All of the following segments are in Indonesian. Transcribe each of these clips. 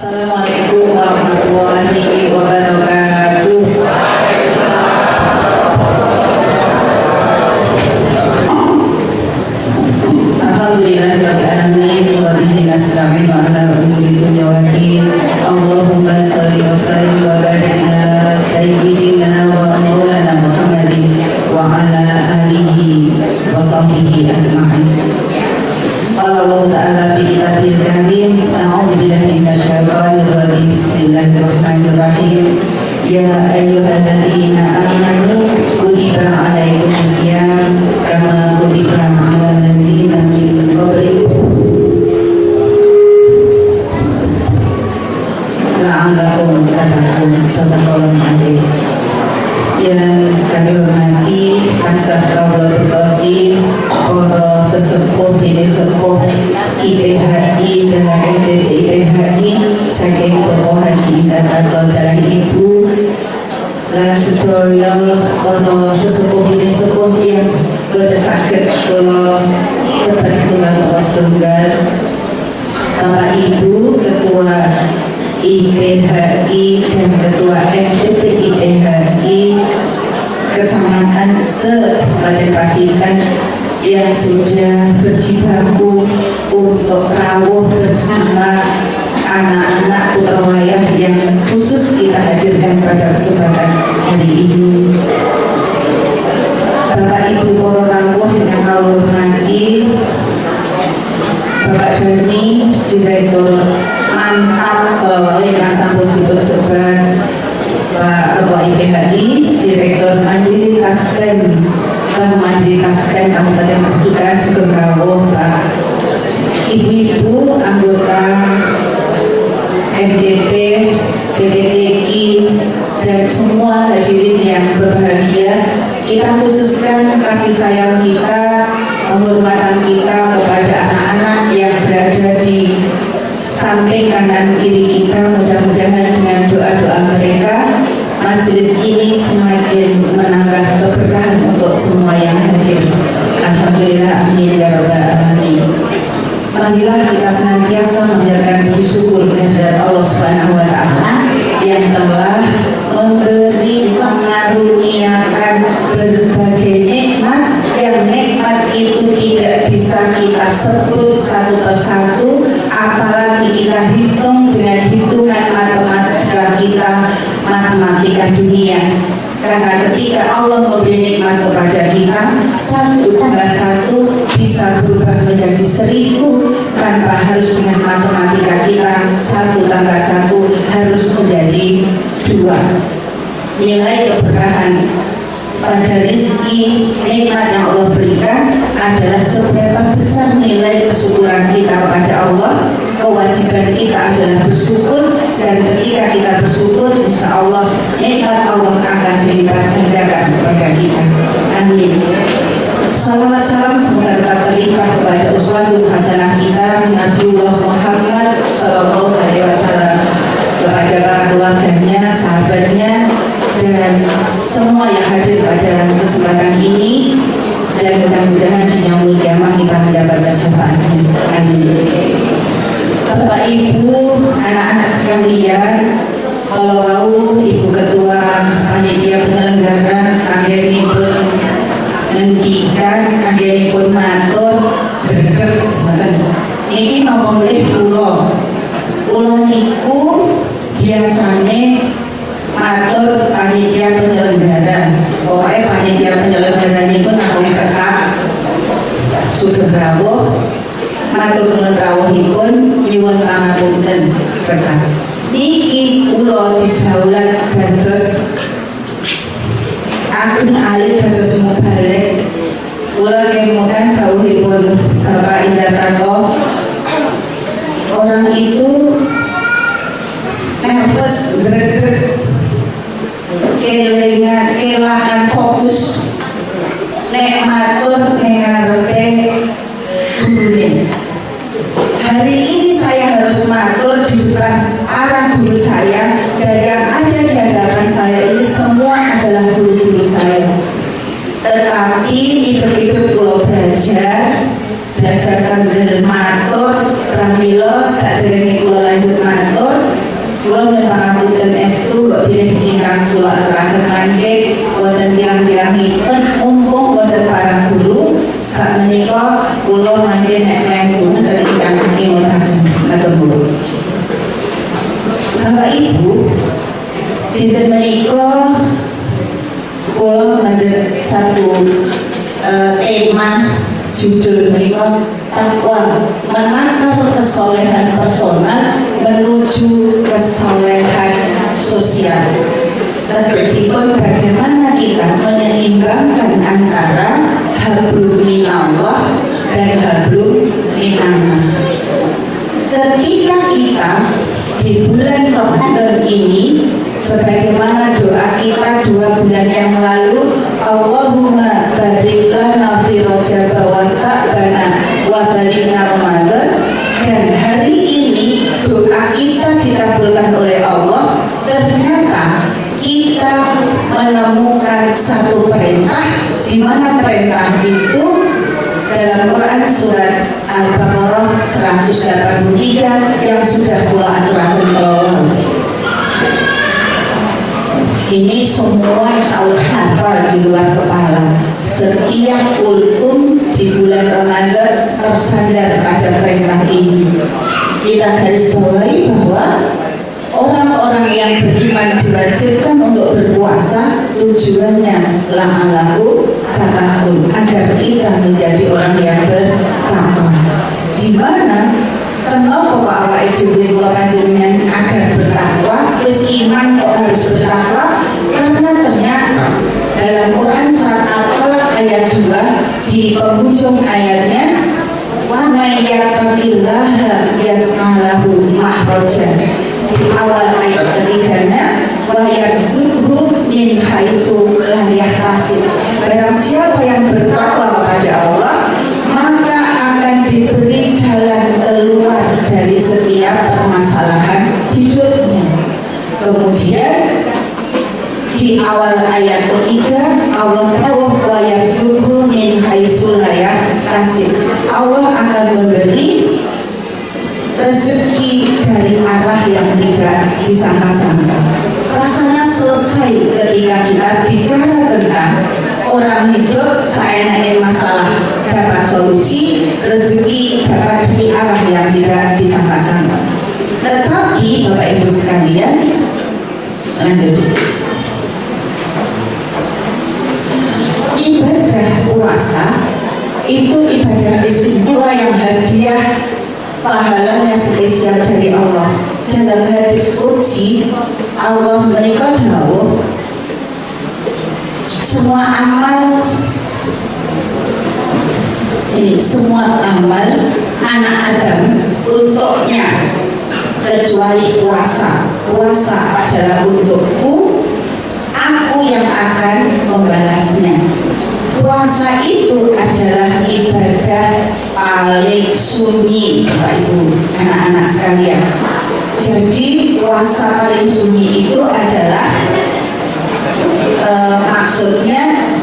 Assalamualaikum warahmatullahi wabarakatuh. Alhamdulillahirabbil alamin wa bihi nasta'inu ala umuri dunya wa din. Allahumma shalli wa sallim wa barik ala sayyidina wa maulana Muhammadin wa ala alihi wa sahbihi ajma'in. Qala Allah Ta'ala fi kitabil karim, a'udzu billahi minasyaitonir rajim. Bismillahirrahmanirrahim. Ya ayyuhalladzina amanu kutiba alaikumusiyam kama kutiba 'alal ladzina min qablikum la'allakum tattaqun. Shadaqallahu adzim. Yang kami hormati Ansar Kaulatul Qasim, para sesepuh bini sepuh IPHI dan MTB IPHI saking Bapak Haji Intan Atol dan Ibu lan sedaya para sesepuh bini sepuh yang bersakit kula sebat setunggal Bapak setunggal Bapak Ibu Ketua IPHI dan Ketua MTB IPHI Kecamatan se-Kabupaten Pacitan yang sudah berjibaku untuk rawuh bersama anak-anak putra wayah yang khusus kita hadirkan pada kesempatan hari ini. Bapak Ibu para rawuh yang kami hormati, Bapak Joni, Direktur mantap kalau yang sambut dipersebar, Pak Ketua IPHI, Direktur Mandiri Taspen, Mandiri Taspen Kabupaten Pacitan Sugeng Rawuh, Pak Ibu-ibu anggota MDP, PPTI dan semua hadirin yang berbahagia. Kita khususkan kasih sayang kita, penghormatan kita kepada anak-anak yang berada di samping kanan kiri kita. Mudah-mudahan dengan doa-doa mereka majelis ini semakin menambah keberkahan untuk semua yang hadir. Alhamdulillah, amin ya rabbal alamin. Marilah kita senantiasa menjadikan puji syukur kehadirat Allah Subhanahu wa Ta'ala yang telah memberi, mengaruniakan berbagai nikmat, yang nikmat itu tidak bisa kita sebut satu persatu, apalagi kita hitung dengan hitungan matematika kita, matematika dunia. Karena ketika Allah memberi nikmat kepada kita, 1 tambah 1 bisa berubah menjadi 1000 tanpa harus dengan matematika kita 1 tambah 1 harus menjadi 2. Nilai keberkahan pada rezeki nikmat yang Allah berikan adalah seberapa besar nilai kesyukuran kita kepada Allah. Kewajiban kita adalah bersyukur, dan ketika kita bersyukur, insya Allah nikmat Allah akan dilipat gandakan kepada kita. Amin. Salawat salam semoga tetap terlimpah kepada uswatun hasanah kita Nabiullah Muhammad Sallallahu Alaihi Wasallam, kepada para keluarganya, sahabatnya, dan semua yang hadir pada kesempatan ini, dan mudah-mudahan di yaumul kiamah kita mendapatkan syafaatnya. Amin. Bapak Ibu, anak-anak sekalian, kalau mau Ibu Ketua Panitia Penyelenggara anggenipun ngendikan, anggenipun matur gregeg mboten. Niki napa mlih kula niku biasane matur panitia penyelenggara. Pokoknya panitia penyelenggara niku namung cekak Sugeng Rawuh, matur nuwun rawuhipun, nyuwun pangapunten cekak. Niki kula didhaulat dados akun alih dados mubalik. Kula kemutan dawuhipun Bapak Indartanto, orang itu nervous, gregeg, kelingan, kelahan fokus nek matur ning ngarepe gurune. Hari ini saya harus matur di depan arah guru saya, dan yang ada di hadapan saya ini semua adalah guru-guru saya. Tetapi hidup-hidup kula belajar tanggal matur pramila sadurunge kula lanjut matur ingkang kula aturaken mangke wonten kirang-kirangipun mumpung wonten para guru sakmenika kula mangke nek kalian wonten ingkang ngingotaken matur nuwun. Bapak Ibu, dinten menika kula ngandhut satu tema judul menika takwa menakar kesolehan personal menuju kesolehan sosial. Tegasipun bagaimana kita menyeimbangkan antara hablum minallah dan hablum minannas. Ketika kita di bulan Ramadan ini, sebagaimana doa kita 2 bulan yang lalu, Allahumma barik lana fi Rajab wa Sa'bana wa balighna Ramadan, dan hari ini doa kita dikabulkan oleh Allah. Ternyata kita menemukan satu perintah, di mana perintah itu dalam Quran surat Al-Baqarah 183 yang sudah kula aturaken tolong. Ini semua insyaallah hafal di luar kepala. Setiap kultum di bulan Ramadan tersandar pada perintah ini. Kita garis bawahi bahwa orang-orang yang beriman diwajibkan untuk berpuasa, tujuannya la'alaku tatakun, agar kita menjadi orang yang bertakwa. Di mana kenapa kok awake dhewe kula panjenengan agar bertakwa, wis iman kok harus bertakwa? Karena ternyata dalam Quran surat Al-Falaq ayat 2 di penghujung ayatnya, wa may yattaqillaha yaj'al lahu makhrajan. Di awal ayat ketiganya, wa yarzuqhu min haitsu la yahtasib. Barang siapa yang bertakwa kepada Allah, maka akan diberi jalan keluar dari setiap permasalahan hidupnya. Kemudian di awal ayat ketiga, Allah tahu wa yarzuqhu min haitsu la yahtasib. Allah akan memberi rezeki dari arah yang tidak disangka-sangka. Rasanya selesai ketika kita bicara tentang orang hidup seenaknya masalah dapat solusi, rezeki dapat dari arah yang tidak disangka-sangka. Tetapi Bapak Ibu sekalian, lanjut. Ibadah puasa itu ibadah istimewa yang hadiah pahalanya spesial dari Allah. Dalam hadis qudsi Allah menika dawuh, semua amal anak Adam untuknya kecuali puasa. Puasa adalah untukku, aku yang akan membalasnya. Puasa itu adalah ibadah paling sunyi, Bapak Ibu, anak-anak sekalian. Jadi puasa paling sunyi itu adalah maksudnya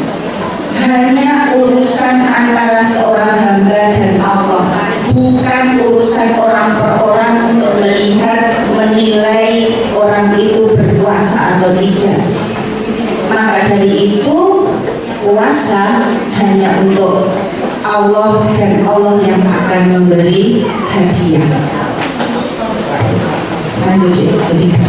hanya urusan antara seorang hamba dan Allah, bukan urusan orang per orang untuk melihat, menilai orang itu berpuasa atau tidak. Maka dari itu puasa hanya untuk Allah dan Allah yang akan memberi hadiah. Lanjut ketiga.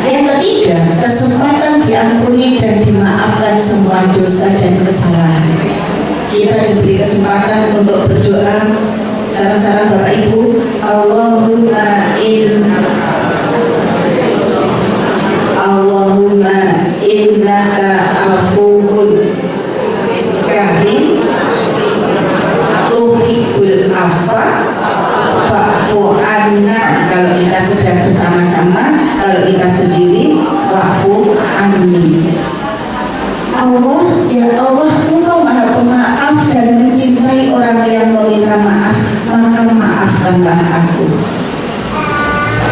Yang ketiga, kesempatan diampuni dan dimaafkan semua dosa dan kesalahan. Kita diberi kesempatan untuk berdoa. Saran-saran Bapak Ibu, Allahumma innaka afuwun karim tuhibbul afwa fa'fu anna. Kalau kita sedang bersama-sama, kalau kita sendiri, wa'fu anni. Allah, ya Allah, Engkau Maha Pemaaf dan mencintai orang yang meminta maaf, maka maafkanlah aku.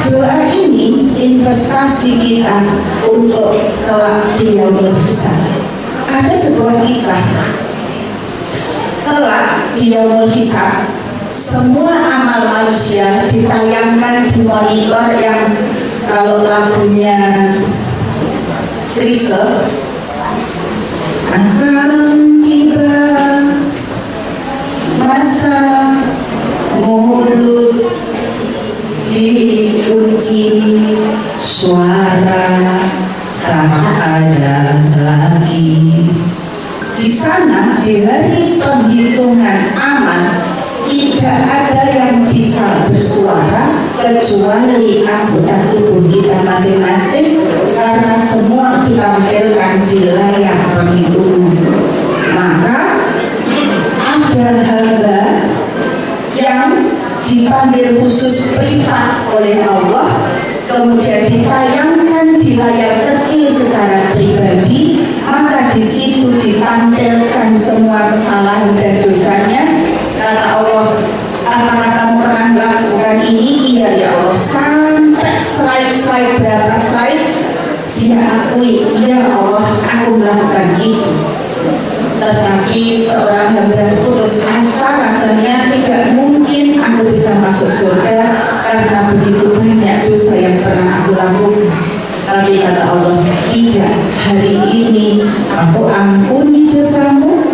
Doa ini investasi kita untuk kelak di yaumul hisab. Ada sebuah kisah, kelak di yaumul hisab semua amal manusia ditayangkan di monitor yang kalau lagunya Chrisye, akan tiba masa mulut dikunci, suara tak ada lagi. Di sana, di hari penghitungan aman, tidak ada yang bisa bersuara kecuali anggota tubuh kita masing-masing, karena semua ditampilkan di layar penghitungan. Maka ada hamba yang dipanggil khusus privat oleh Allah, kemudian ditayangkan di layar kecil secara pribadi, maka di situ ditampilkan semua kesalahan dan dosanya. Kata Allah, apakah kamu pernah melakukan ini? Iya ya Allah. Sampai slide berapa slide dia akui, ya Allah, aku melakukan itu. Tetapi seorang hamba putus asa, rasanya tidak mungkin aku bisa masuk surga karena begitu banyak dosa yang pernah aku lakukan. Tapi kata Allah, tidak, hari ini aku ampuni dosamu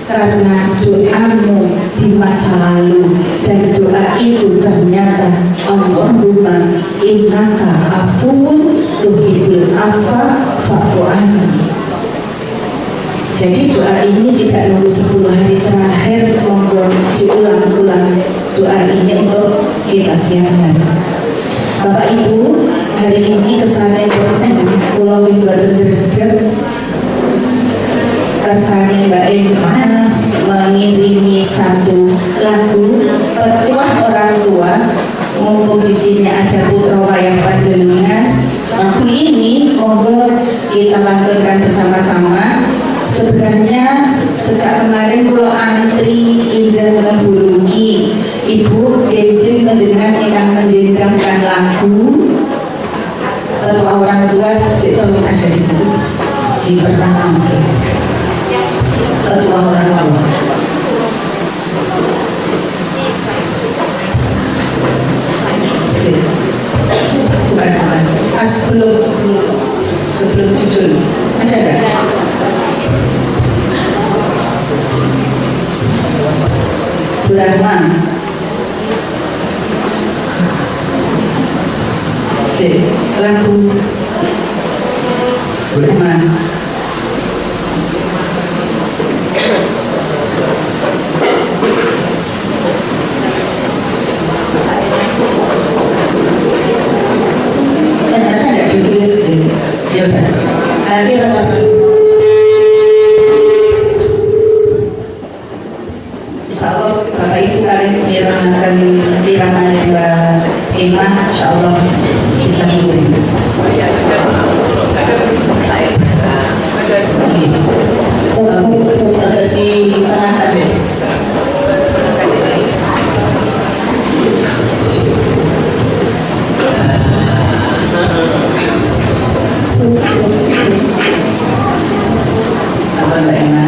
karena doamu di masa lalu, dan doa itu ternyata Allahumma innaka afuwun tuhibbul afwa fa'fu anni. Jadi doa ini tidak nunggu 10 hari terakhir, monggo diulang-ulang doa ini untuk kita setiap hari. Bapak Ibu, hari ini kesana Pulau Ibadah Derajat, kesana Mbak Emma mengirimi satu lagu petuah orang tua. Mumpung di sini ada putra wayang panjenengan, lagu ini monggo kita lantunkan bersama-sama. Sebenarnya sejak kemarin pulau antri indah menghulungi Ibu Dejeng menjenengan yang mendendangkan lagu petua orang tua. Jadi tolong ada di sini di pertama petua orang tua. Bukan. Sebelum judul ada nggak? Burahma lagu Burahma. Ternyata tidak ditulis sih. Ya udah, nanti rekaman. Insyaallah Bapak Ibu kalian meniramakan Mbak Emma, insyaallah bisa diberi. Ada di tengah tadi. Sabar Mbak Emma.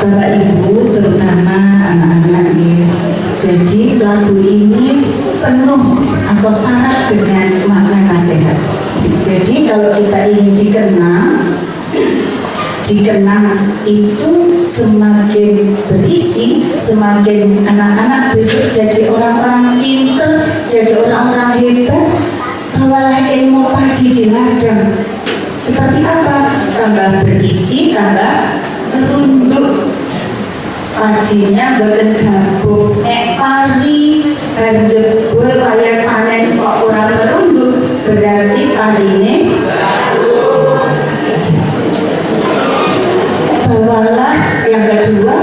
Bapak Ibu, terutama anak-anak ini. Jadi lagu ini penuh atau syarat dengan makna nasihat. Jadi kalau kita ingin dikenang itu semakin berisi, semakin anak-anak besok jadi orang-orang pintar, jadi orang-orang hebat, bawalah ilmu padi di ladang. Seperti apa? Tambah berisi, tambah merunduk. Padinya boten gabung, pari dan jebul wayang panen kok orang merunduk, berarti parine bawalah. Yang kedua,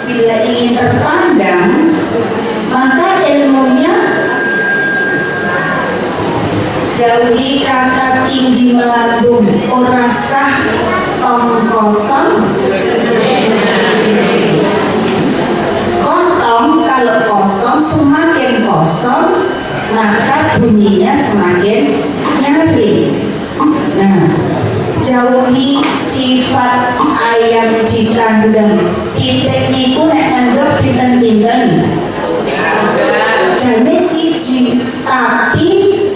bila ingin terpandang, maka ilmunya jauhi kata tinggi melambung, ora sah tong kosong. Kontong kalau kosong, semakin kosong maka bunyinya semakin nyaring. Nah, jauhi sifat ayam di kandang. Pitik niku nek ngendok pinten-pinten jane siji, tapi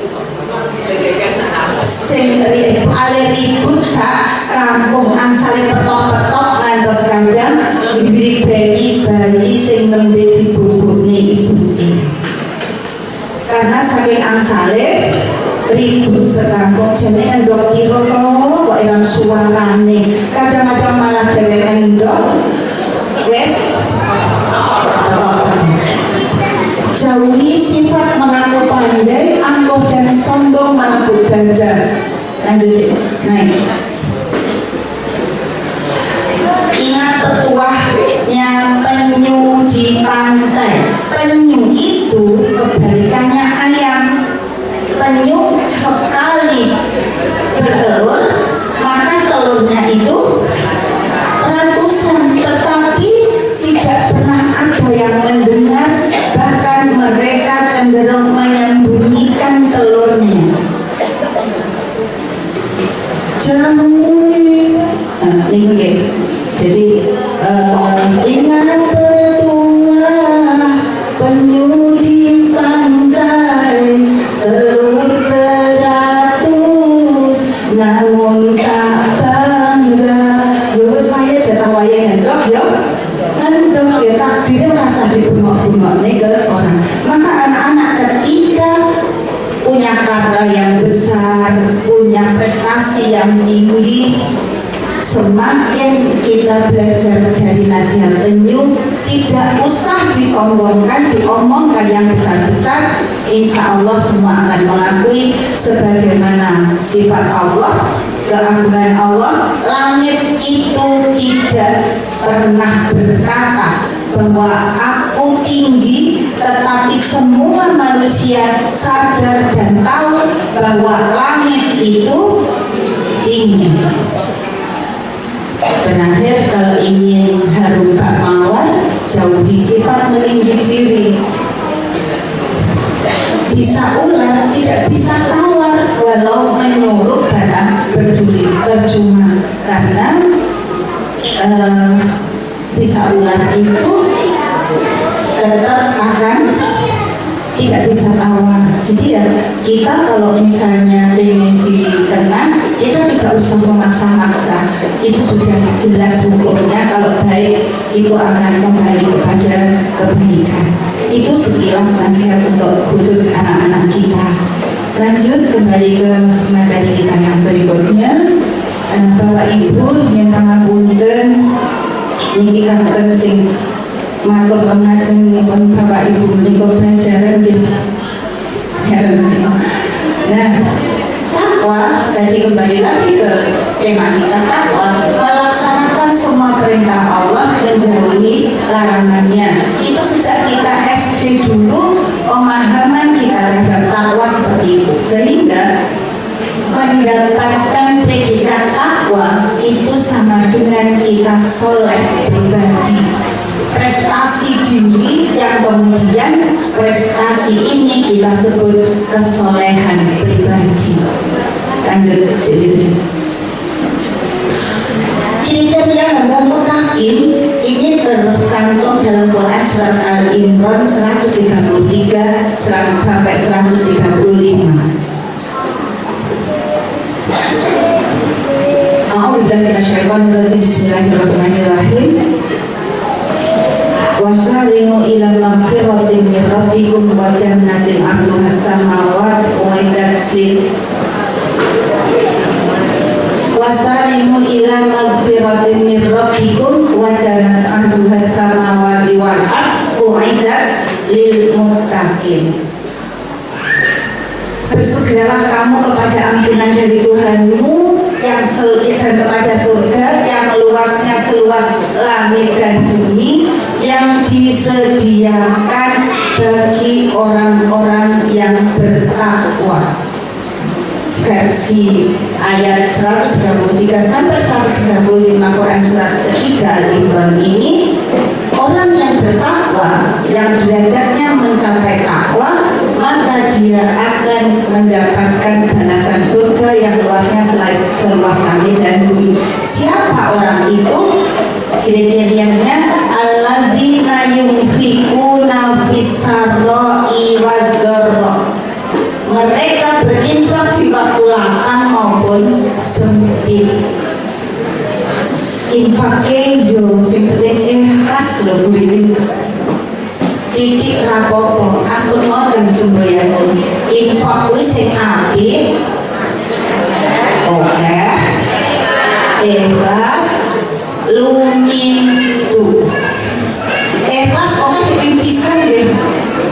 sing ribut sak kampung angsale petok-petok ngantos kandang diberi bayi sing nembe dibubukne ibuke. Karena saking angsale ribut sekampung jane endok piro kok ilang suarane, kadang-kadang malah dhewe endok wes. Jauhi sifat mengaku pandai, angkuh dan sombong, mabuk ganda. Lanjut, naik. Ingat petuahnya penyu di pantai. Penyu itu kebalikannya ayam. Penyu sekali bertelur, maka telurnya itu ratusan, tetapi tidak pernah ada yang mendengar, bahkan mereka cenderung menyembunyikan telurnya. Jangan prestasi yang tinggi. Semakin kita belajar dari nasihat penyu, tidak usah disombongkan, diomongkan yang besar-besar. Insya Allah semua akan mengakui sebagaimana sifat Allah, keagungan Allah. Langit itu tidak pernah berkata bahwa aku tinggi, tetapi semua manusia sadar dan tahu bahwa langit itu tinggi. Terakhir, kalau ingin harum bak mawar, jauhi sifat meninggi diri. Bisa ular, tidak bisa tawar, walau menyuruh batang berduri percuma, karena bisa ular itu tetap akan tidak bisa tawar. Jadi ya kita kalau misalnya ingin dikenang, kita tidak usah memaksa-maksa. Itu sudah jelas hukumnya. Kalau baik itu akan kembali kepada kebaikan. Itu sekilas nasihat untuk khusus anak-anak kita. Lanjut kembali ke materi kita yang berikutnya. Bapak Ibu yang pangapunten, ini kan penting matur pengajeng pun Bapak Ibu menika pelajaran di. Nah, takwa tadi kembali lagi ke tema kita, takwa melaksanakan semua perintah Allah dan jauhi larangannya. Itu sejak kita SD dulu pemahaman kita terhadap takwa seperti itu, sehingga mendapatkan predikat takwa itu sama dengan kita soleh pribadi. Prestasi diri yang kemudian prestasi ini kita sebut kesolehan pribadi. Lanjut, kriteria hamba mutakin ini tercantum dalam Quran surat Al-Imran 133 sampai 135. Bismillahirrahmanirrahim. Wasari'u ila maghfiratin min rabbikum wa jannatin 'arduhas samawati wal ardi. Wasari'u ila maghfiratin min rabbikum wa jannatin 'arduhas samawati wal ardi u'iddat lil muttaqin. Bersegeralah kamu kepada ampunan dari Tuhanmu yang dan kepada surga yang luasnya seluas langit dan bumi, yang disediakan bagi orang-orang yang bertakwa. Versi ayat 133 sampai 135 Quran surat ketiga Al-Imran ini, orang yang bertakwa yang derajatnya mencapai takwa, maka dia akan mendapatkan balasan surga yang luasnya seluas langit dan bumi. Siapa orang itu? Kriterianya alladzina yunfikuna fis-sarra'i wad-dharra. Mereka berinfak di waktu lapang maupun sempit. Infake yo sing penting ikhlas lho Bu ini. Titik rapopo, aku ngoten semboyanipun. Infak kuwi sing apik. Oke. Ikhlas lumitu. Ikhlas oke dipisan nggih.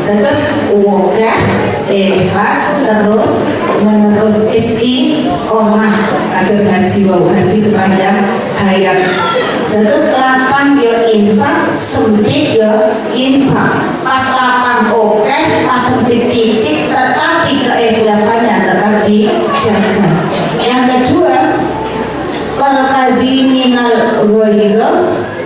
Terus oke, ikhlas terus menerus istiqomah kados haji wau haji sepanjang hayat. Terus lapang yo infak, sempit yo infak. Pas lapang oke, pas sempit titik, tetapi keikhlasannya tetap dijaga. Yang kedua, wal kadhiminal ghaidha,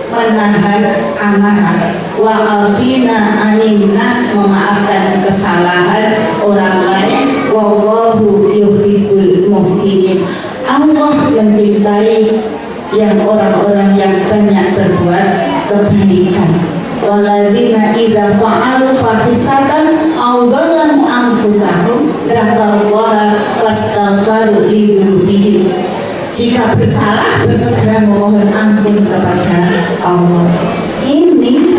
menahan amarah, wa afina anin nas, memaafkan kesalahan orang lain, wallahu yuhibbul muhsinin. Allah mencintai yang orang-orang yang banyak berbuat kebaikan. Walladzina idza fa'alu fahisatan aw dzalamu anfusahum dzakarullaha fastaghfiru li dzunubihim. Jika bersalah bersegera memohon ampun kepada Allah. Ini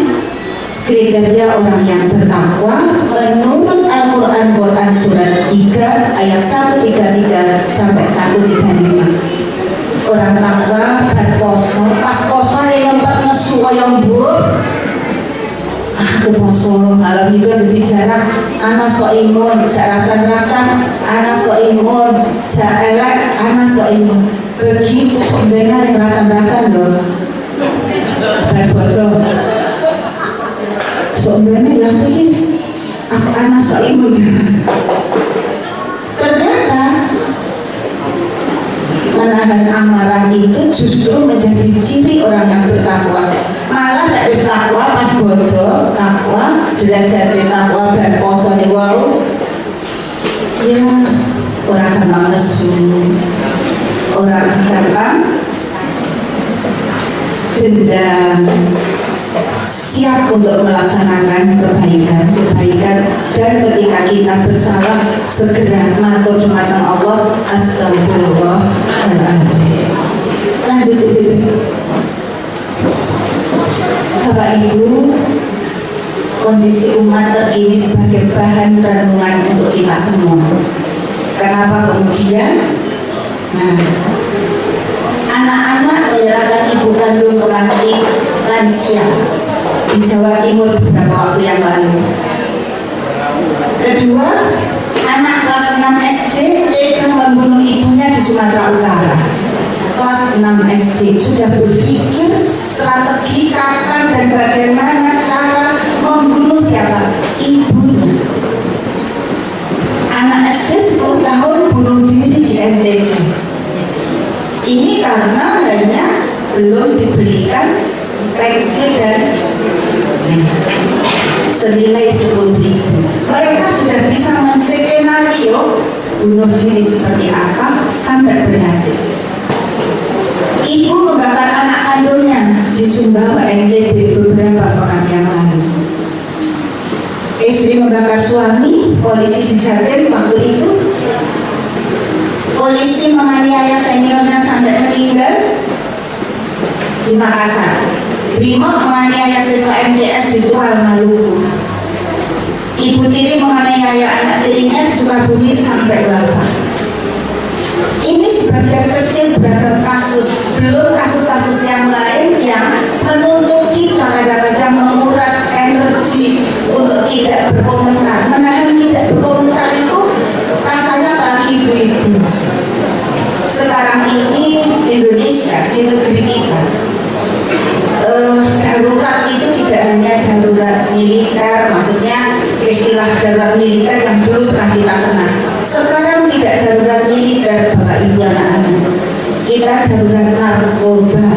kriteria orang yang bertakwa menurut Al-Quran surat 3 ayat 133 sampai 135. Orang takwa berposo, pas poso yang tempat nesu yang buh. Aku poso malam itu ada jarak. Anak so imun, jak rasan-rasan. Anak so imun, jak elek. Anak so imun. Begitu sebenarnya yang rasan-rasan loh. Berbodoh. Sebenarnya yang pikir aku anak so imun. Ternyata menahan amarah itu justru menjadi ciri orang yang bertakwa. Malah dari takwa pas bodoh, takwa derajat takwa berposo nih wow. Ya orang gampang nesu, orang gampang dendam, siap untuk melaksanakan kebaikan dan ketika kita bersalah segera matur dumateng Allah astagfirullahaladzim. Lanjut itu Bapak Ibu, kondisi umat terkini sebagai bahan renungan untuk kita semua. Kenapa kemudian anak-anak menyerahkan ibu kandung ke panti lansia di Jawa Timur beberapa waktu yang lalu. Kedua, anak kelas 6 SD tega membunuh ibunya di Sumatera Utara. Kelas 6 SD sudah berpikir strategi kapan dan bagaimana cara membunuh siapa? Ibunya. Anak SD 10 tahun bunuh diri di NTT. Ini karena hanya belum diberikan pensil dan senilai 10.000. Mereka sudah bisa menskenario bunuh diri seperti apa sampai berhasil. Ibu membakar anak kandungnya di Sumbawa NTB beberapa pekan yang lalu. Istri membakar suami, polisi di Jatim waktu itu. Polisi menganiaya seniornya sampai meninggal di Makassar. Brimob menganiaya siswa MTS di Tual Maluku. Ibu tiri menganiaya anak tirinya di Sukabumi sampai wafat. Ini sebagian kecil beragam kasus, belum kasus-kasus yang lain yang menuntut kita kadang-kadang menguras energi untuk tidak berkomentar. Menahan tidak berkomentar itu rasanya apalagi ibu-ibu. Sekarang ini Indonesia, di negeri kita, darurat itu tidak hanya darurat militer, maksudnya istilah darurat militer yang dulu pernah kita kenal. Sekarang tidak darurat militer, Bapak Ibu anak-anak. Kita darurat narkoba,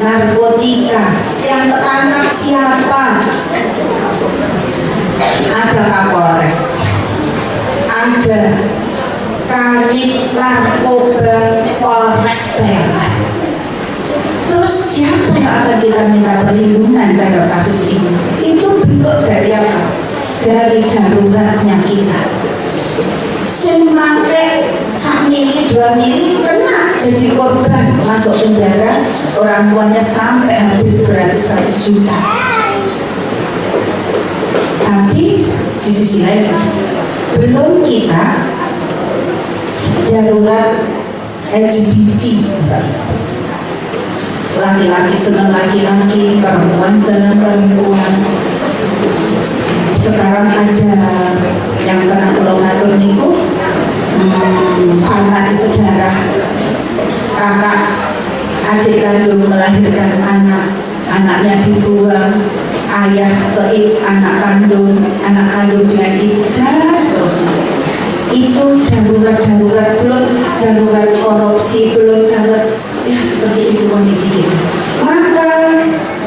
narkotika. Yang tertangkap siapa? Ada Kapolres, ada Kanit Narkoba Polres Perak. Terus siapa yang akan kita minta perlindungan terhadap kasus ini? Itu bentuk dari apa? Dari daruratnya kita. Semangke sak mili 2 mili kena jadi korban, masuk penjara, orang tuanya sampai habis beratus-ratus juta. Tapi di sisi lain belum kita darurat LGBT. Laki-laki senang laki-laki, perempuan senang perempuan. Sekarang ada yang pernah pulau ngatur niku fantasi sejarah kakak adik kandung melahirkan anaknya dibuang, ayah ke anak kandung dengan ibu dan seterusnya. Itu darurat belum darurat korupsi, belum darurat ya seperti itu kondisi kita. Maka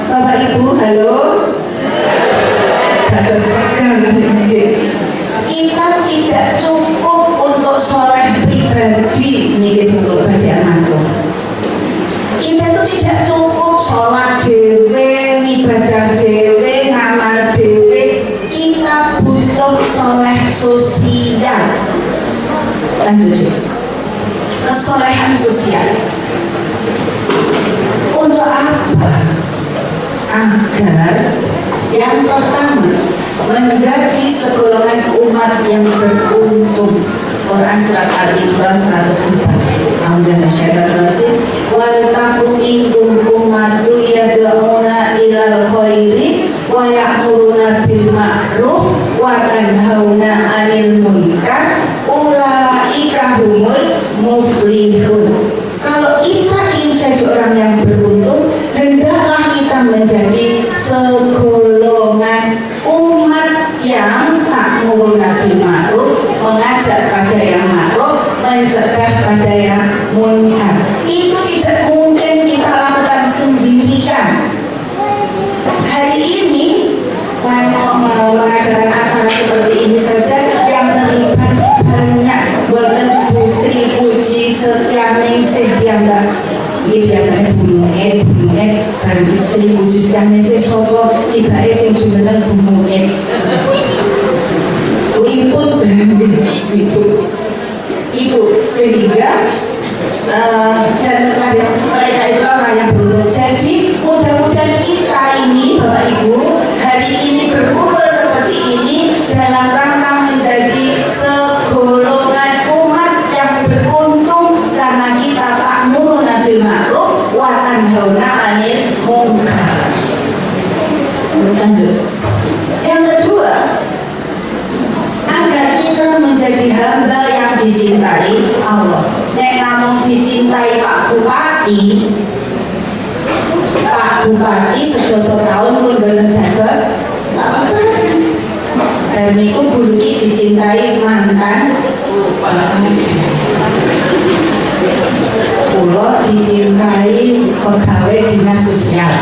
Bapak Ibu, halo, kita tidak cukup untuk soleh pribadi nih sebelum baca mantu. Kita itu tidak cukup sholat dewe, ibadah dewe, ngamal dewe. Kita butuh soleh sosial. Lanjut, kesolehan sosial. Untuk apa? Agar yang pertama menjadi segolongan umat yang beruntung. Quran surat Al-Imran 104. Alhamdulillahirrahmanirrahim. Wa takum minkum ummatu yad'una ilal khairi wa ya'muruna bil ma'ruf wa tanhauna 'anil munkar ulaika humul muflihun. Kalau kita ingin jadi orang yang beruntung, hendaklah kita menjadi segolongan umat yang ta'muruna bil ma'ruf, mengajak pada yang ma'ruf, mencegah pada yang munkar. Itu tidak mungkin kita lakukan sendirian. Hari ini mengadakan acara seperti ini saja yang terlibat banyak, bukan Bu Sri Puji Setia Ningsih yang enggak. Ini biasanya bunguet baru Sri Puji Setia Ningsih sopo tiba-tiba sing jumeneng bunguet. Itu sehingga dan mereka itu orang yang beruntung. Jadi mudah-mudahan kita ini Bapak Ibu hari ini berkumpul seperti ini dalam rangka menjadi segolongan umat yang beruntung karena kita ta'muruna bil ma'ruf wa tanhauna 'anil munkar. Lanjut. Yang kedua, agar kita menjadi hamba yang dicintai Allah. Nek namun dicintai Pak Bupati sedoso tahun pun boten dados Pak Bupati. Dan niku buluki dicintai mantan kula dicintai pegawai dinas sosial.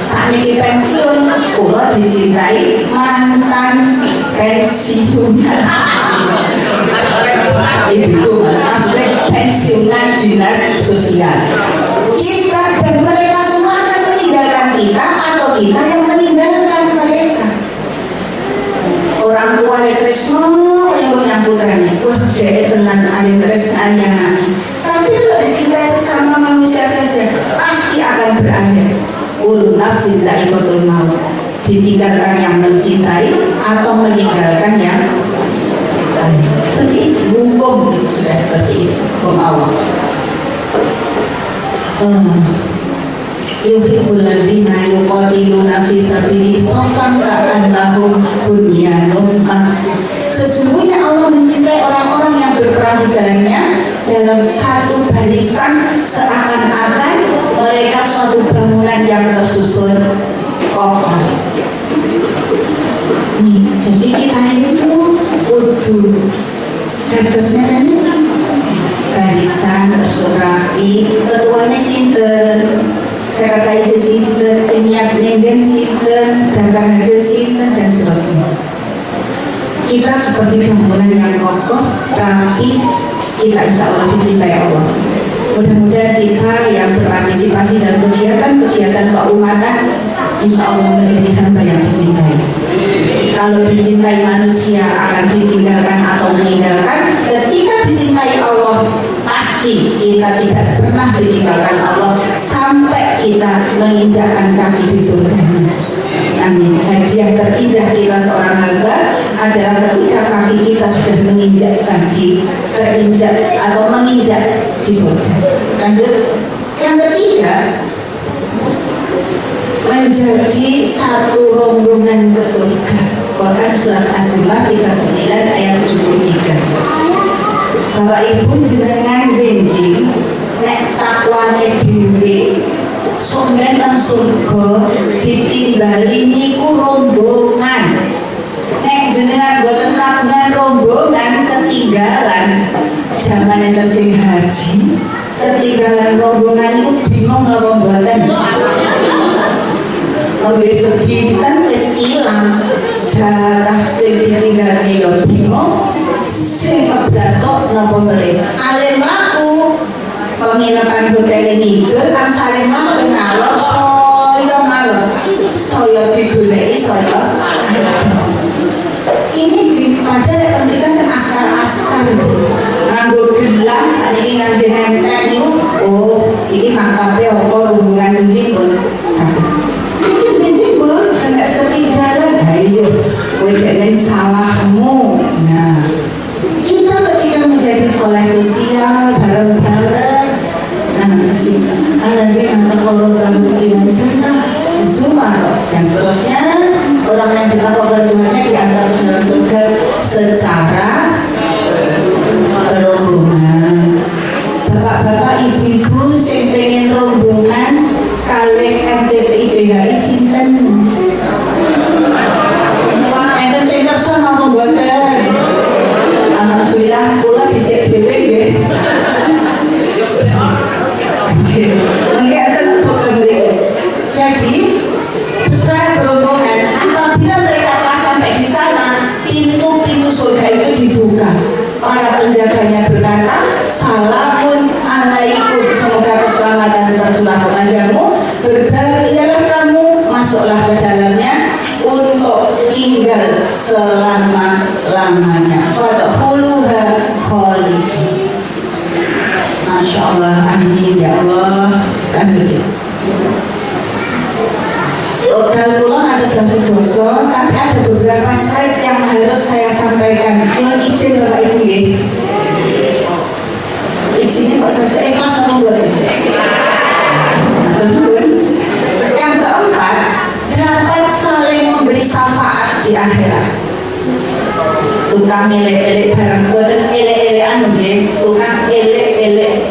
Sakniki pensiun, kula dicintai mantan pensiunan. Ibu, maksudnya pensiunan dinas sosial. Kita dan mereka semua akan meninggalkan kita atau kita yang meninggalkan mereka. Orang tua Kresno yang punya putranya, wah dia tenan alim tresnan yang aneh. Tapi kalau dicintai sesama manusia saja, pasti akan berakhir. Kullu nafsin dha'iqatul maut. Ditinggalkan yang mencintai atau meninggalkan yang seperti itu. Hukum itu sudah seperti itu, hukum Allah. Yuhibbul ladzina yuqatiluna fi sabilihi shaffan ka'annahum bunyanun marsus. Sesungguhnya Allah mencintai orang-orang yang berperang di jalannya dalam satu barisan seakan-akan mereka suatu bangunan yang tersusun kokoh. Nih, jadi kita itu kudu terusnya barisan tersusun rapi. Ketuanya sinten, sekretaris sinten, seniat nenden sinten, daftar hadir sinten, dan seterusnya. Kita seperti bangunan yang kokoh, rapi. Kita insya Allah dicintai Allah. Mudah-mudahan kita yang berpartisipasi dalam kegiatan-kegiatan keumatan insya Allah menjadi hamba yang dicintai. Kalau dicintai manusia akan ditinggalkan atau meninggalkan. Ketika dicintai Allah pasti kita tidak pernah ditinggalkan Allah sampai kita menginjakkan kaki di surga. Amin. Hadiah terindah kita seorang hamba adalah ketika kaki kita sudah terinjak atau menginjak di surga. Lanjut. Yang ketiga, menjadi satu rombongan ke surga. Quran surat Az-Zumar 39 ayat 73. Bapak Ibu jenengan benjing nek takwane dhewe sombenten surga ditimbali niku rombongan. Nek jenengan boten kagungan rombongan ketinggalan zaman enten sing haji ketinggalan rombongan itu bingung napa mboten. Besok dinten wis ilang jatah sing ditinggalke yo bingung sing keblasok napa melih. Alim laku penginapan hotel ngidul kan saling mawon ngalor saya malem saya digoleki saya ini di padahal memberikan askar-askar nganggo gelang saniki nganggo nempel niku oh iki mangkape apa rombongan endi pun iki bensin pun kena ketinggalan ayo kowe jangan salahmu. Nah kita ketika surga itu dibuka. Para penjaganya berkata, salamun alaikum, semoga keselamatan tercurah kepadamu, berbahagialah kamu, masuklah ke dalamnya untuk tinggal selama-lamanya. Fadkhuluha khalidin. Masya Allah, amin ya Allah. Lanjut. Dalam pulang ada sedoso, tapi ada beberapa slide yang harus saya sampaikan. Mohon izin Bapak Ibu ya. Izinnya kok saja ikhlas sama boleh. Yang keempat, dapat saling memberi syafaat di akhirat. Tukang elek-elek barang buatan elek-elekan nggih, tukang elek-elek.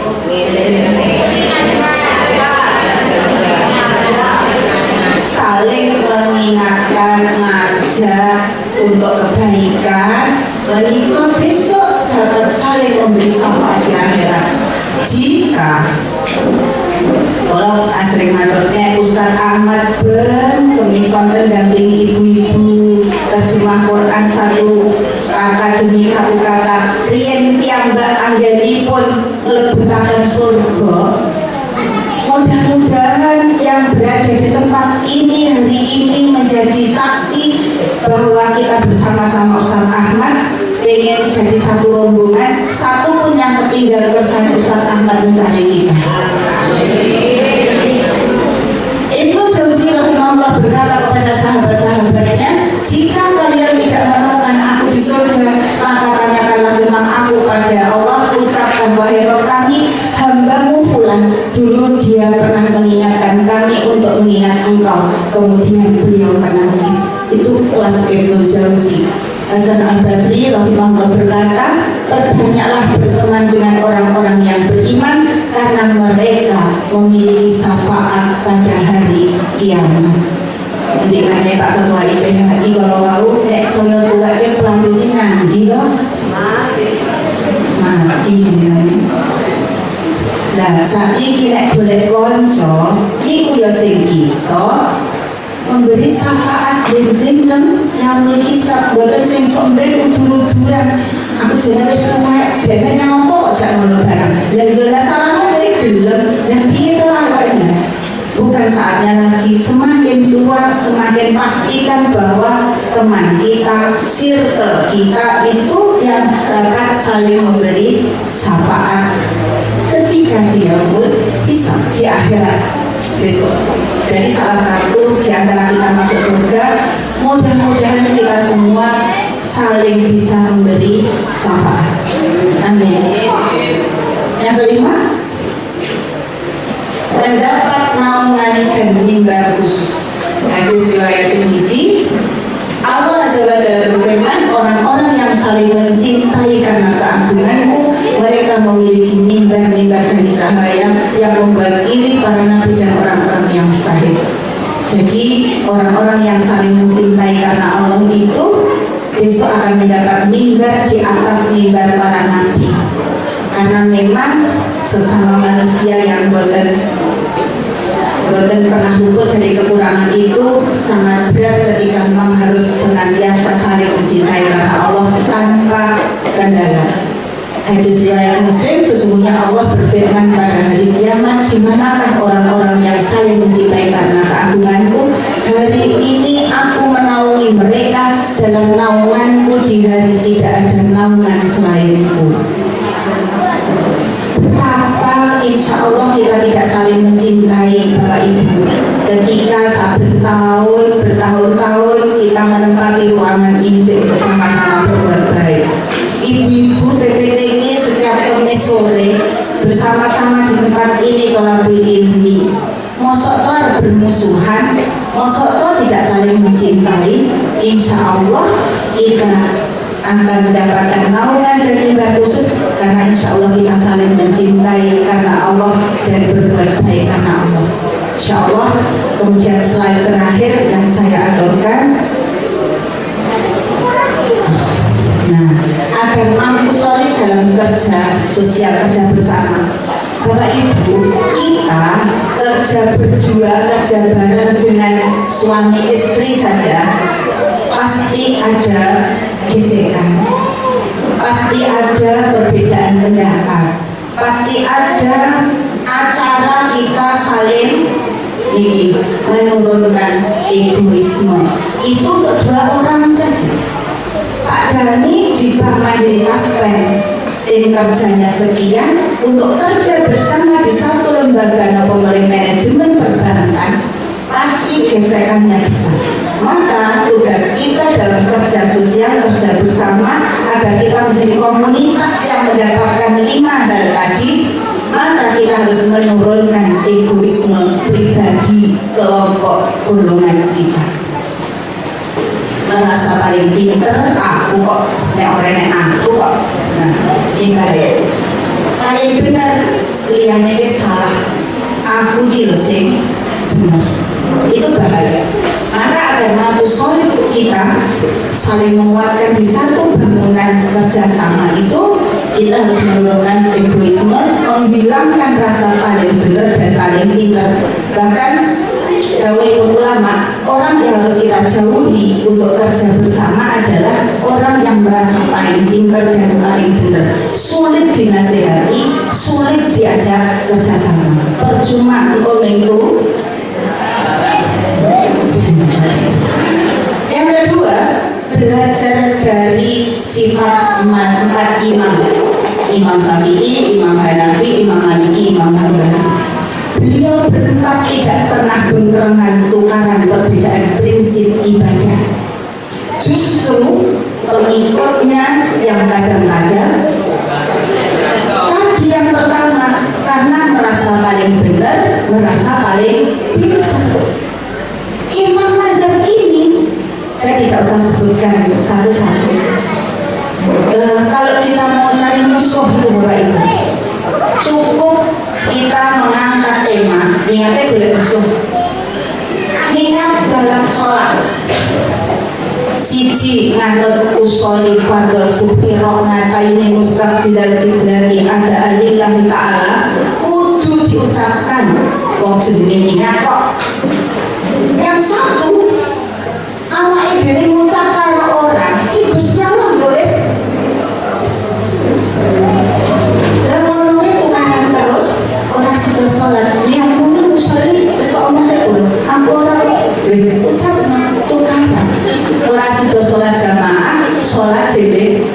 Saling mengingatkan, ngajak untuk kebaikan, menikah besok dapat saling memberi syafaat di akhirat. Jika kalau asring maturnya Ustaz Ahmad ben kemison mendampingi ibu-ibu terjemah Quran satu kata demi satu kata, riyen piyambak anggenipun mlebetaken surga. Mudah-mudahan yang berada di tempat ini hari ini menjadi saksi bahwa kita bersama-sama Ustaz Ahmad ingin jadi satu rombongan, satu pun yang ketinggalan kersane Ustaz Ahmad mencari kita. Ibnu Jauzi rahimahullah berkata kepada sahabat-sahabatnya, jika kalian tidak menemukan aku di surga, maka tanyakanlah tentang aku pada Allah, ucapkan wahai Rabb kami, hambamu fulan, dulu dia pernah mengingatkan kami untuk mengingat engkau, kemudian beliau pernah itu kelas Ibnu Jauzi. Hasan Al-Basri rahimahullah berkata, perbanyaklah berteman dengan orang-orang yang beriman karena mereka memiliki syafaat pada hari kiamat. Jadi kan Pak Ketua IPHI kalau mau nek soyo tua ke pelanggune nandi loh mati. Lah saiki nek golek kanca niku ya sing iso memberi syafaat benjing yang hisab boten sing somben udur-uduran. Aku jenenge wis tuwek dhewe nyampo kok jak ngono barang. Lah yo lah salah kowe gelem. Lah piye to awaknya? Bukan saatnya lagi, semakin tua semakin pastikan bahwa teman kita, circle kita itu yang dapat saling memberi syafaat ketika dia pun hisab di akhirat besok. Jadi salah satu di antara kita masuk surga, mudah-mudahan kita semua saling bisa memberi syafaat. Amin. Yang kelima, mendapat naungan dan mimbar khusus. Hadis riwayat Tirmizi, Allah Azza wa Jalla berfirman, orang-orang yang saling mencintai karena keagunganku, mereka memiliki mimbar-mimbar dari cahaya yang membangkiri para nabi dan orang-orang yang sahih. Jadi orang-orang yang saling mencintai karena Allah itu besok akan mendapat mimbar di atas mimbar para nabi. Karena memang sesama manusia yang boten pernah luput dari kekurangan itu sangat berat ketika memang harus senantiasa saling mencintai karena Allah tanpa kendala. Hadis riwayat Muslim, sesungguhnya Allah berfirman pada hari kiamat, di manakah orang-orang yang saling mencintai karena keagunganku? Hari ini aku menaungi mereka dalam naunganku di hari tidak ada naungan selainku. Betapa insya Allah kita tidak saling mencintai Bapak Ibu ketika bertahun-tahun kita menempati ruangan ini untuk sama-sama berbuat baik. Ibu-ibu PPTI setiap Kamis sore bersama-sama di tempat ini kolabul ilmi. Mosok toh bermusuhan, mosok toh tidak saling mencintai. Insya Allah kita akan mendapatkan naungan dan mimbar khusus karena insya Allah kita saling mencintai karena Allah dan berbuat baik karena Allah. Insya Allah. Kemudian slide terakhir yang saya aturkan, agar mampu solid dalam kerja sosial, kerja bersama. Bapak Ibu, kita kerja berdua, kerja bareng dengan suami istri saja pasti ada gesekan. pasti ada perbedaan pendapat, pasti ada acara kita saling ini menurunkan egoisme. Itu untuk 2 orang saja. Pak Dhani di Bank Mandiri Taspen, tim kerjanya sekian untuk kerja bersama di satu lembaga pemilih manajemen perbankan, pasti gesekannya besar. Maka tugas kita dalam kerja sosial, kerja bersama agar kita menjadi komunitas yang mendapatkan 5 hal tadi, maka kita harus menurunkan egoisme pribadi, kelompok, golongan kita. Merasa paling pinter, aku kok, nek orang aku kok. Nah, ini bahaya. Paling benar, seliannya dia salah. Aku sing benar. Itu bahaya. Maka agar mampu solid kita saling menguatkan di satu bangunan kerjasama itu, kita harus menurunkan egoisme, menghilangkan rasa paling benar dan paling pintar. Bahkan dawuh ulama, orang yang harus kita jauhi untuk kerja bersama adalah orang yang merasa paling pintar dan paling benar. Sulit dinasehati, sulit diajak kerjasama. Percuma engkau itu. Yang kedua, belajar dari sifat 4 imam. Imam Syafi'i, Imam Hanafi, Imam Maliki, Imam Hambali. Beliau berempat tidak pernah berkenan tukaran perbedaan prinsip ibadah. Justru pengikutnya yang kadang-kadang tadi yang pertama, karena merasa paling benar, merasa paling pintar. Imam mazhab ini saya tidak usah sebutkan satu-satu. Kalau kita mau cari musuh itu Bapak Ibu, cukup kita mengangkat tema niatnya boleh musuh. Niat dalam sholat siji nganut usoli fardhu supiro ngataini mustaqbilal kiblati ada alillahi ta'ala kudu diucapkan wong jenenge niat kok. Yang satu awake dhewe ngucap karo orang iku Allah yo wis. Lah ngono iku kan terus ora sida salat yang ngono usoli wis omong teku aku ora ucap tukaran. Ora sida salat jamaah, salat dhewe.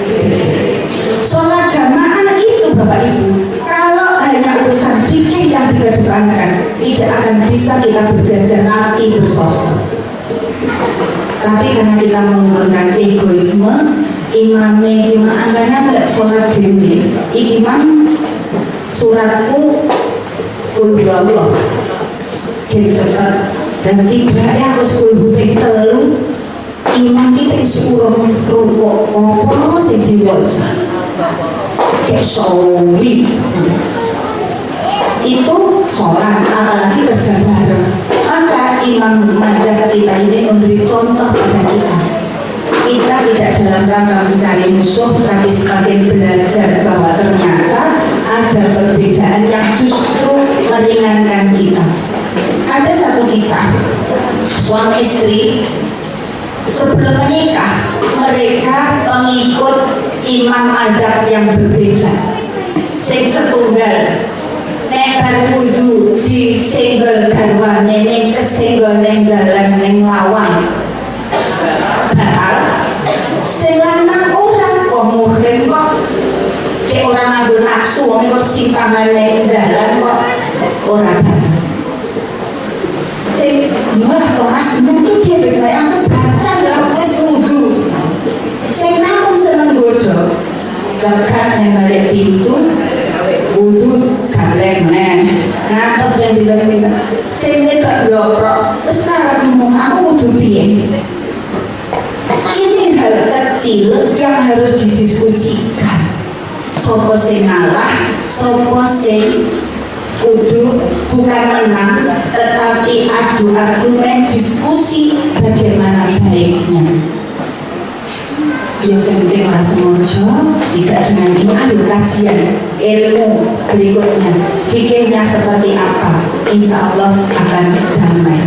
Salat jamaah itu Bapak Ibu, kalau hanya urusan fikih yang dikedepankan, tidak akan bisa kita berjajar rapi bersosok. Tapi karena kita menggunakan egoisme, imamnya angkanya tidak sholat dewi. Imam suratku kulhu Allah gitu dan tiba harus kulhu telu. Imam kita urung rukuk apa sing diwaca kayak sawi itu sholat, apalagi kerja bareng. Maka imam mazhab kita ini memberi contoh pada kita. Kita tidak dalam rangka mencari musuh, tapi semakin belajar bahwa ternyata ada perbedaan yang justru meringankan kita. Ada satu kisah, suami istri sebelum menikah, mereka mengikut imam mazhab yang berbeda. Sing setunggal nek wudu di senggol garwane ning kesenggol ning dalan ning lawang batal. Sing lanang ora kok muhrim kok kek ora nganggo nafsu wong kok simpangan ning dalan kok ora batal. Sing yo kok mas mung piye bae aku batal lha wis wudu. Sing nang seneng godho cekat ning balik pintu wudu galek men ngantos yang dilakukan sing gak bloprok terus sekarang aku wudu piye. Ini hal kecil yang harus didiskusikan. Sopo sing ngalah, sopo sing kudu bukan menang, tetapi adu argumen diskusi bagaimana baiknya. Yang penting rasa mojo, tidak dengan iman kajian ilmu berikutnya, fikirnya seperti apa, insya Allah akan damai.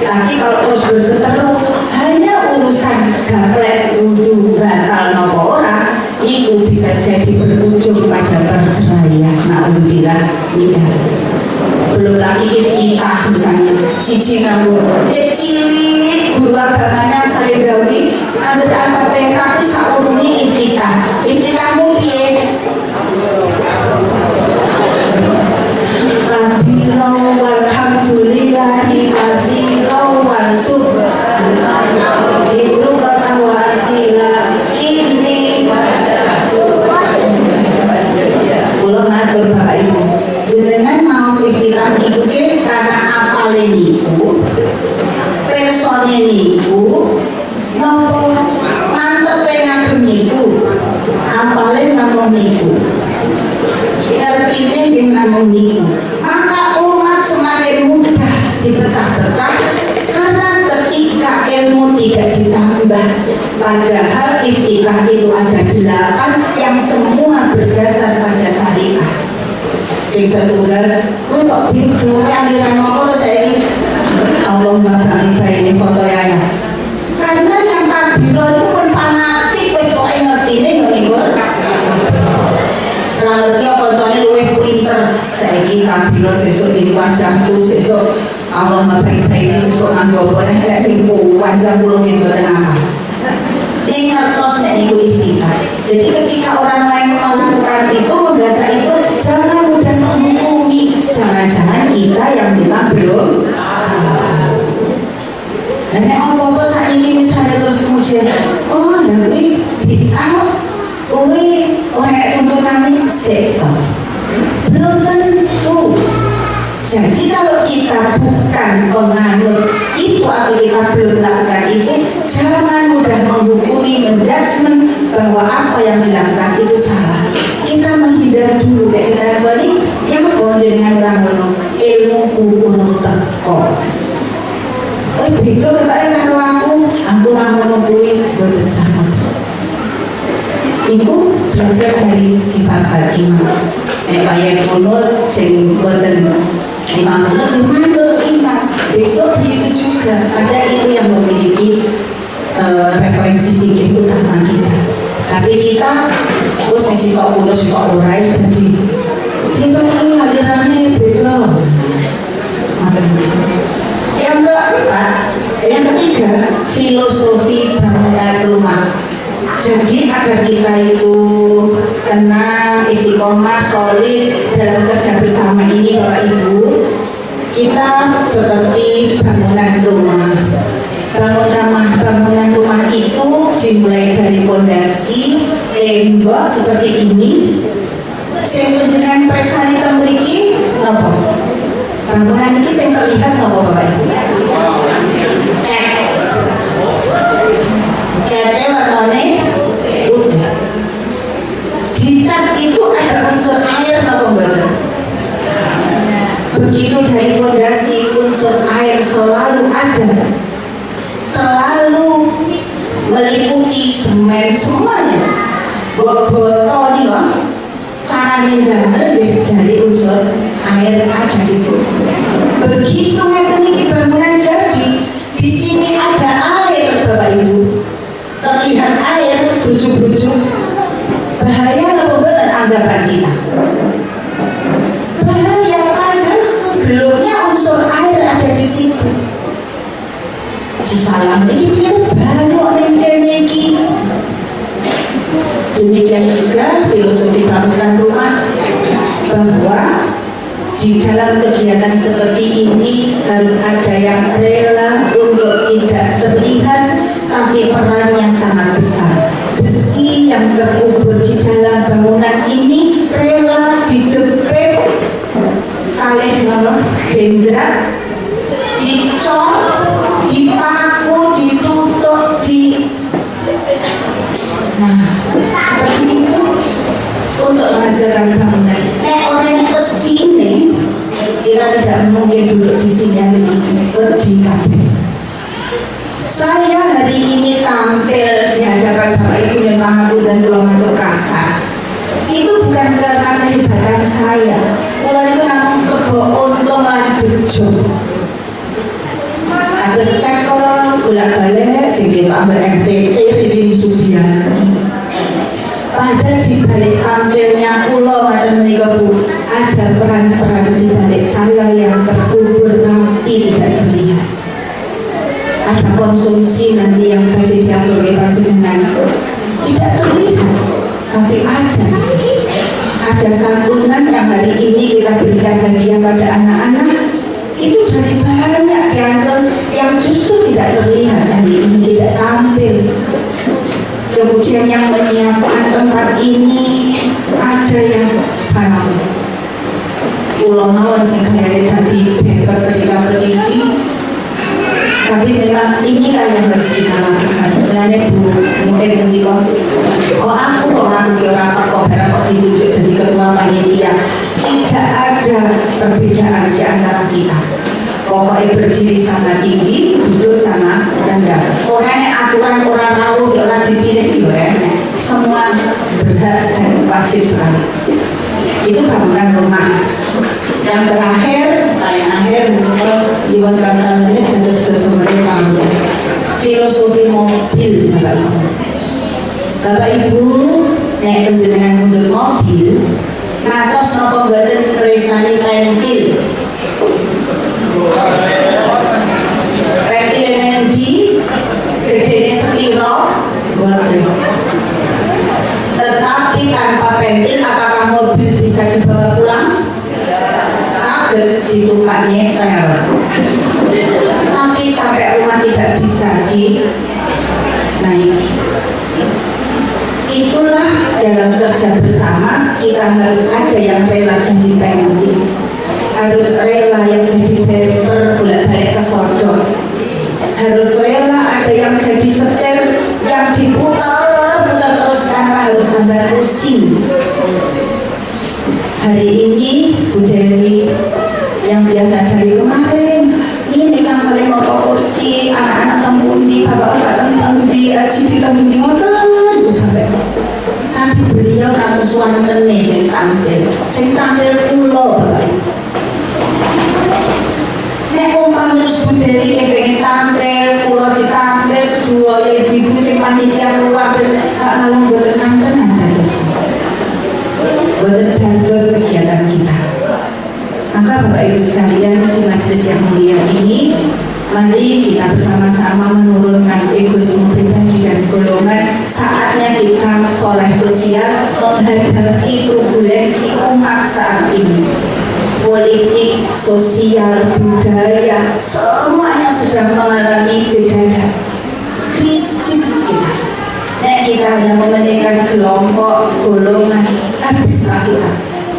Tapi kalau terus berseteru hanya urusan gaplek wudu batal nopo ora, itu bisa perceraian. Alhamdulillah nikah. Belum lagi iftitah misalnya siji nganggo cilik guru agamanya saling gawi anggere apa TK itu saurunge iftitah. Iftitahmu piye? Kabiro walhamdulillahi katsiro wal subhanallah ibrukata wa asila ini kula matur Bapak Ibu jenengan mau iftitah niku karena apale niku persone niku napa mantepe ngagem niku apale namung niku ngertine nggih namung niku maka umat semakin mudah dipecah-pecah karena ketika ilmu tidak ditambah padahal iftitah itu ada 8 yang semua berdasar pada syariah. Sing setunggal, kok beda aliran apa saya ini? Allahumma barik baini foto ya. Karena yang kabiro itu pun fanatik, wes kok ngertine yo niku. Ora ngerti kancane luwih pinter. Saiki kabiro sesuk ini wajahku sesuk Allahumma barik baini sesuk nganggo apa nek sing wajah kula nggih mboten apa. Ini ngertos nek niku iftitah. Jadi ketika orang lain melakukan itu membaca itu jangan mudah menghukumi. Jangan-jangan kita yang memang belum. Dan nek apa-apa saat ini misalnya terus kemudian oh tapi bid'ah kowe ora tuntunane setan. Belum tentu. Jadi kalau kita bukan penganut itu atau kita belum melakukan itu, jangan mudah menghukumi, menjudgment bahwa apa yang dilakukan itu salah. Kita menghindar dulu deh kita balik yang dengan orang ngono ilmu kurang teko. Oh begitu katanya karo aku orang ngono kuwi boten sama. Itu belajar dari sifat al-imam. Bayang mulut sing boten imam itu imam. Besok begitu juga ada itu yang memiliki referensi fikih utama kita. Tapi kita saya sifat kuno sifat urai jadi kita ini alirannya beda. Yang keempat, yang ketiga filosofi bangunan rumah. Jadi agar kita itu tenang, istiqomah, solid dalam kerja bersama ini Bapak Ibu, kita seperti bangunan rumah. Bangunan rumah itu dimulai dari fondasi, tembok seperti ini. Sing panjenengan presani teng mriki napa? Bangunan ini sing terlihat napa Bapak Ibu? Catnya warnanya putih. Di cat itu ada unsur air apa enggak? Begitu dari fondasi unsur air selalu ada, selalu meliputi semen semuanya. Botol ini kok cara mendamel dari unsur air ada di sini. Begitu ngeten bangunan jadi di sini ada air Bapak Ibu. Terlihat air bujuk-bujuk bahaya atau betul anggapan kita bahaya padahal sebelumnya unsur air ada di situ. Di salam ini kita banyak nengki. Demikian juga filosofi bangunan rumah bahwa di dalam kegiatan seperti ini harus ada yang rela untuk tidak terlihat tapi perannya sangat besar. Besi yang terkubur di dalam bangunan ini rela dijepit kalih bendera, dicor, dipaku, ditutup, nah seperti itu untuk menghasilkan bangunan. Orang yang kesini kita tidak mungkin duduk di sini berdiri. Saya hari ini tampil di hadapan Bapak Ibu yang Maha dan Pulau Matur kasar. Itu bukan karena kehebatan saya. Orang itu namun kebo untuk lagi bejo. Ada cekel, bolak-balik, sehingga ambil MTP, Ririn Subianti. Padahal di balik tampilnya Pulau Matur ada peran-peran di balik saya yang terkubur rapi tidak terlihat. Ada konsumsi nanti yang badai diatur oleh panjenengan tidak terlihat, tapi ada di sini. Ada santunan yang hari ini kita berikan hadiah pada anak-anak, itu dari banyak yang justru tidak terlihat hari ini, tidak tampil. Kemudian yang menyiapkan tempat ini ada yang sekarang pulau mawon sing kaya tadi paper pendidik, tapi memang inilah yang harus kita lakukan. Sebenarnya Bu mungkin nanti kok aku kok barang kok ditunjuk jadi ketua panitia. Tidak ada perbedaan di antara kita. Pokoknya berdiri sama tinggi, duduk sama rendah. Orangnya aturan orang rawuh orang dipilih juga, semua berhak dan wajib sekali. Itu bangunan rumah. Yang terakhir, paling akhir mungkin Iwan Kansal menit terus menit paham. Filosofi mobil, Bapak Ibu. Bapak Ibu, nek penjenengan mundur mobil, natos napa mboten tresani pentil. Pentil energi, gedene sepiro, mboten. Tetapi tanpa pentil, apakah mobil bisa dibawa pulang? Saged ditumpaknya tel. Tapi sampai rumah tidak bisa dinaiki. Itulah dalam kerja bersama kita harus ada yang rela jadi pentil, harus rela yang jadi bumper bolak-balik ke sodok, harus rela ada yang jadi setir yang diputar terus tanpa harus sampai pusing. Hari ini Bu Dewi yang biasa dari kemarin ini kan saling motor kursi anak-anak tempundi, bapak-bapak tempundi, LCD tempundi motor sampai. Tapi beliau namun suanten nih sing tampil pulau Bapak Ibu. Nek umpam terus Bu Dewi yang pengen tampil, pulau ditampil, sedua ya ibu sing panitia keluar alam boten kantenan terus. Boten terus kegiatan kita. Maka Bapak Ibu sekalian di majelis yang mulia ini, mari kita bersama-sama menurunkan egoisme pribadi dan golongan. Saatnya kita soleh sosial menghadapi turbulensi umat saat ini. Politik, sosial, budaya, semuanya sedang mengalami degradasi, krisis kita. Nek kita hanya mementingkan kelompok, golongan, habislah kita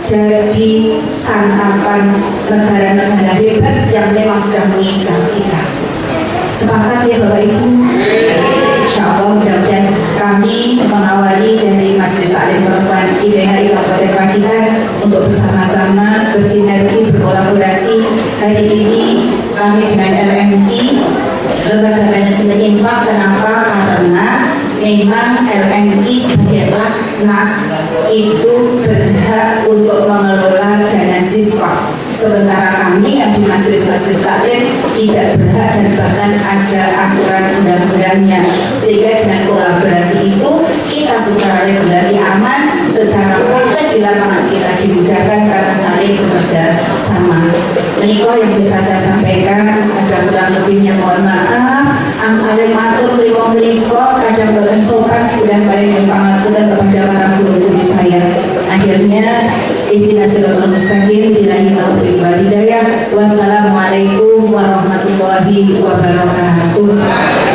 jadi santapan negara-negara hebat yang memang sedang mengincar kita. Sepakat ya Bapak Ibu? Insya Allah mudah-mudahan kami mengawali dari Majelis Taklim Perempuan IPHI Kabupaten Pacitan untuk bersama-sama bersinergi, berkolaborasi. Hari ini kami dengan LMI, Lembaga Manajemen Infak. Kenapa? Karena memang LMI sebagai Lasnas itu berhak untuk mengelola dana siswa, sementara kami yang di majelis-majelis taklim tidak berhak dan bahkan ada aturan undang-undangnya. Sehingga dengan kolaborasi itu kita secara regulasi aman, secara praktek di lapangan kita dimudahkan karena saling bekerja sama. Menikah yang bisa saya sampaikan, ada kurang lebihnya mohon maaf. Ang saling matur mriko-mriko kadang boten sopan sedang paling pangapunten kepada para guru-guru saya. Akhirnya ihdinas siratal mustaqim, billahi taufiq wal hidayah. Wassalamualaikum warahmatullahi wabarakatuh.